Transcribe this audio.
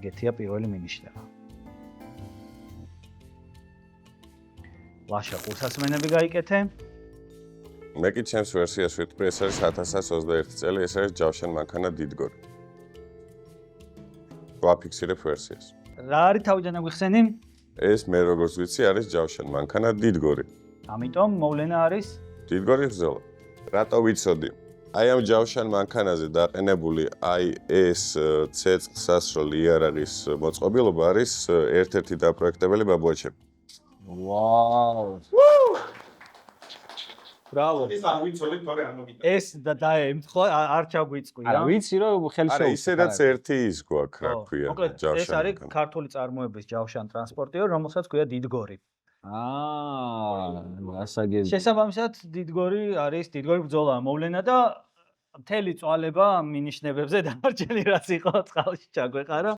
ეგეთია პირველი მინიშნება. ლაშა ყურსასმენები გაიკეთე. მე კი ჩემს ვერსიას ვიტყვი, ეს არის 1121 წელი, ეს არის ჯავშან მანქანა დიდგორი. ვაფიქსირებ ვერსიას. რა არის თავიდან აგვიხსენი? ეს მე როგორც ვიცი არის ჯავშან მანქანა დიდგორი. ამიტომ მოვლენა არის დიდგორი ბრძოლა. რატო ვიცოდი? აი ამ ჯავშან მანქანაზე დაყენებული აი ეს ცეცხლსასროლი იარაღის მოწყობილობა არის ერთ-ერთი დაპროექტებელი ბაბუაჩები. ვაუ. ბრავო. ეს დაემთხვა არ ჩაგვიწყვია. არა, ვიცი რომ ხელი არა, შეუწყო. ისედაც ერთი ის გვაქვს, რა ქვია, მოკლედ, ეს ჯავშანი. არის ქართული წარმოების ჯავშან ტრანსპორტიორი, რომელსაც ქვია დიდგორი. ასაგები. შესაბამისად, დიდგორი არის დიდგორი ბრძოლა მოვლენა და მთელი წვალება მინიშნებებზე დარჩენი რაც იყო წყალში ჩაგვეყარა.